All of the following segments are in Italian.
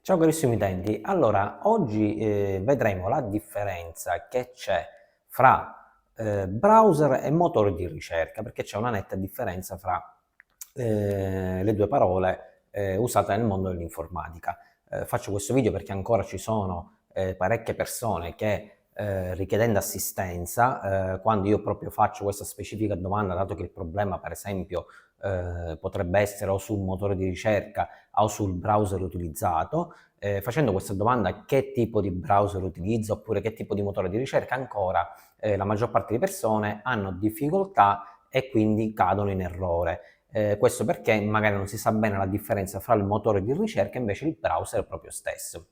Ciao carissimi utenti, allora oggi vedremo la differenza che c'è fra browser e motore di ricerca, perché c'è una netta differenza fra le due parole usate nel mondo dell'informatica. Faccio questo video perché ancora ci sono parecchie persone che richiedendo assistenza, quando io proprio faccio questa specifica domanda, dato che il problema per esempio potrebbe essere o sul motore di ricerca o sul browser utilizzato, facendo questa domanda che tipo di browser utilizzo oppure che tipo di motore di ricerca, ancora la maggior parte di persone hanno difficoltà e quindi cadono in errore. Questo perché magari non si sa bene la differenza fra il motore di ricerca e invece il browser proprio stesso.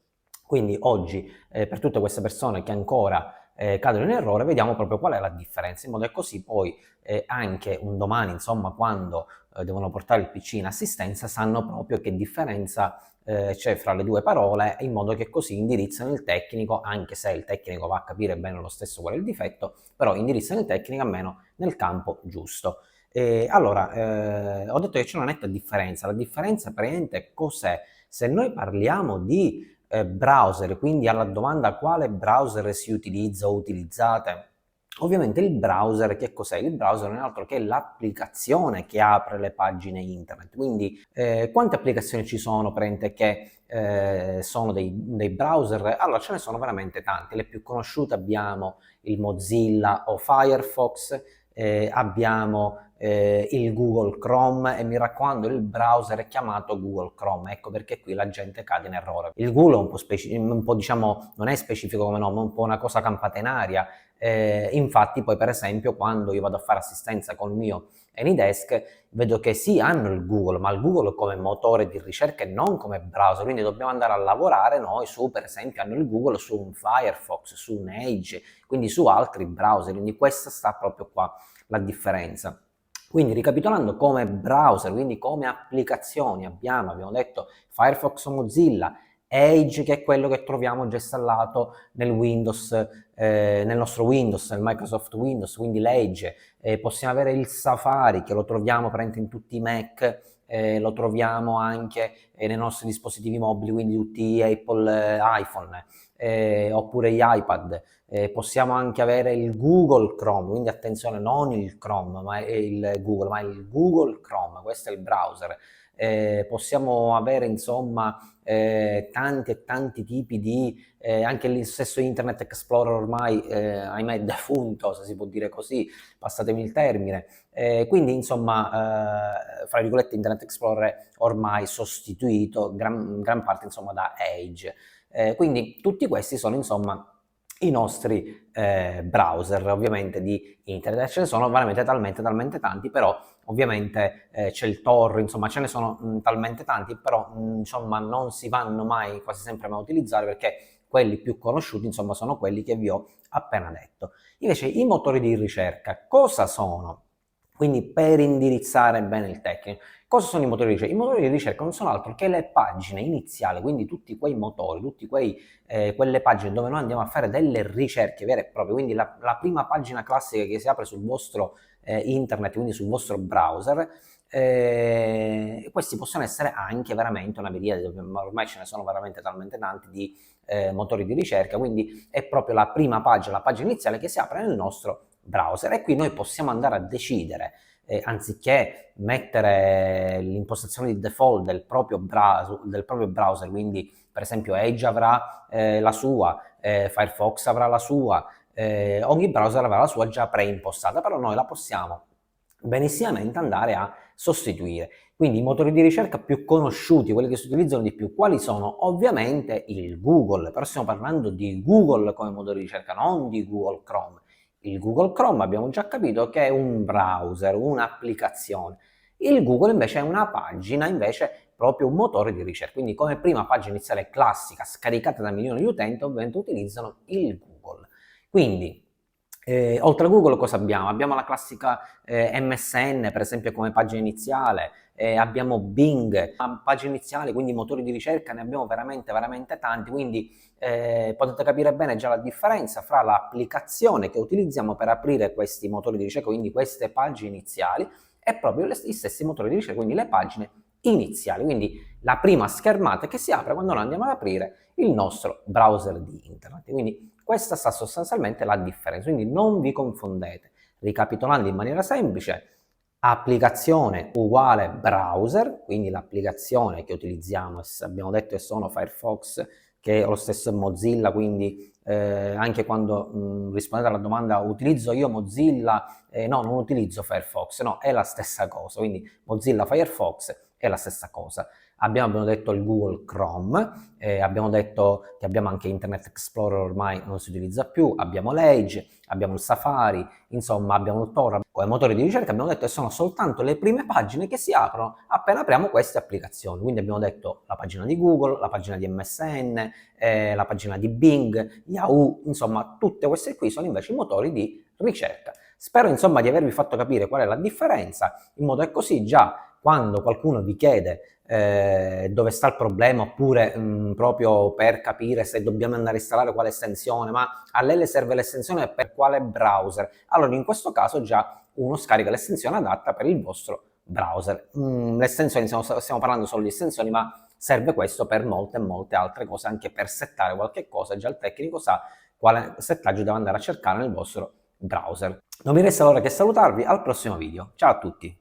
Quindi oggi per tutte queste persone che ancora cadono in errore vediamo proprio qual è la differenza, in modo che così poi anche un domani, insomma, quando devono portare il PC in assistenza, sanno proprio che differenza c'è fra le due parole, in modo che così indirizzano il tecnico, anche se il tecnico va a capire bene lo stesso qual è il difetto, però indirizzano il tecnico almeno nel campo giusto. Allora, ho detto che c'è una netta differenza. La differenza praticamente cos'è? Se noi parliamo di browser, quindi alla domanda quale browser si utilizza o utilizzate, ovviamente il browser, che cos'è? Il browser non è altro che l'applicazione che apre le pagine internet. Quindi quante applicazioni ci sono che sono dei browser? Allora ce ne sono veramente tante. Le più conosciute abbiamo il Mozilla o Firefox, abbiamo il Google Chrome, e mi raccomando il browser è chiamato Google Chrome, ecco perché qui la gente cade in errore. Il Google è un po' diciamo, non è specifico come nome, è un po' una cosa campata in aria. Infatti poi per esempio quando io vado a fare assistenza col mio AnyDesk vedo che sì, hanno il Google, ma il Google come motore di ricerca e non come browser, quindi dobbiamo andare a lavorare noi su, per esempio, hanno il Google su un Firefox, su un Edge, quindi su altri browser, quindi questa sta proprio qua la differenza. Quindi ricapitolando, come browser, quindi come applicazioni abbiamo detto Firefox o Mozilla, Edge che è quello che troviamo già installato nel Windows, nel nostro Windows, nel Microsoft Windows, quindi l'Edge. Possiamo avere il Safari che lo troviamo presente in tutti i Mac, lo troviamo anche nei nostri dispositivi mobili, quindi tutti Apple iPhone, oppure gli iPad. Possiamo anche avere il Google Chrome, quindi attenzione, non il Chrome, ma il Google, ma il Google Chrome, questo è il browser. Possiamo avere insomma tanti e tanti tipi di anche il stesso Internet Explorer ormai ahimè defunto, se si può dire così, passatemi il termine. Quindi insomma fra virgolette Internet Explorer ormai sostituito gran parte insomma da Edge. Quindi tutti questi sono insomma i nostri browser ovviamente di internet. Ce ne sono veramente talmente tanti, però ovviamente c'è il Tor, insomma ce ne sono talmente tanti, però insomma non si vanno mai quasi sempre mai a utilizzare, perché quelli più conosciuti insomma sono quelli che vi ho appena detto. Invece i motori di ricerca cosa sono? Quindi per indirizzare bene il tecnico, cosa sono i motori di ricerca? I motori di ricerca non sono altro che le pagine iniziali, quindi tutti quei motori, tutti quelle pagine dove noi andiamo a fare delle ricerche vere e proprie, quindi la prima pagina classica che si apre sul vostro internet, quindi sul vostro browser. Questi possono essere anche veramente una miriade, ormai ce ne sono veramente talmente tanti di motori di ricerca, quindi è proprio la prima pagina, la pagina iniziale che si apre nel nostro browser, e qui noi possiamo andare a decidere, anziché mettere l'impostazione di default del proprio browser, quindi per esempio Edge avrà la sua, Firefox avrà la sua, ogni browser avrà la sua già preimpostata, però noi la possiamo benissimamente andare a sostituire. Quindi i motori di ricerca più conosciuti, quelli che si utilizzano di più, quali sono? Ovviamente il Google, però stiamo parlando di Google come motore di ricerca, non di Google Chrome. Il Google Chrome abbiamo già capito che è un browser, un'applicazione. Il Google invece è una pagina, invece proprio un motore di ricerca, quindi come prima pagina iniziale classica scaricata da milioni di utenti, ovviamente utilizzano il Google. Quindi oltre a Google cosa abbiamo? Abbiamo la classica MSN per esempio come pagina iniziale, abbiamo Bing, pagina iniziale, quindi motori di ricerca ne abbiamo veramente tanti, quindi potete capire bene già la differenza fra l'applicazione che utilizziamo per aprire questi motori di ricerca, quindi queste pagine iniziali, e proprio gli stessi motori di ricerca, quindi le pagine iniziali. Quindi la prima schermata che si apre quando noi andiamo ad aprire il nostro browser di internet. Quindi questa sta sostanzialmente la differenza, quindi non vi confondete. Ricapitolando in maniera semplice, applicazione uguale browser, quindi l'applicazione che utilizziamo, abbiamo detto che sono Firefox, che è lo stesso Mozilla, quindi anche quando rispondete alla domanda utilizzo io Mozilla, no, non utilizzo Firefox, no, è la stessa cosa, quindi Mozilla Firefox è la stessa cosa. Abbiamo detto il Google Chrome, abbiamo detto che abbiamo anche Internet Explorer, ormai non si utilizza più, abbiamo l'Edge, abbiamo il Safari, insomma abbiamo il Tor. Come motore di ricerca abbiamo detto che sono soltanto le prime pagine che si aprono appena apriamo queste applicazioni. Quindi abbiamo detto la pagina di Google, la pagina di MSN, la pagina di Bing, Yahoo, insomma tutte queste qui sono invece i motori di ricerca. Spero insomma di avervi fatto capire qual è la differenza, in modo che così già quando qualcuno vi chiede dove sta il problema, oppure proprio per capire se dobbiamo andare a installare quale estensione, ma a lei le serve l'estensione per quale browser, allora in questo caso già uno scarica l'estensione adatta per il vostro browser. L'estensione, stiamo parlando solo di estensioni, ma serve questo per molte altre cose, anche per settare qualche cosa, già il tecnico sa quale settaggio deve andare a cercare nel vostro browser. Non mi resta allora che salutarvi, al prossimo video. Ciao a tutti!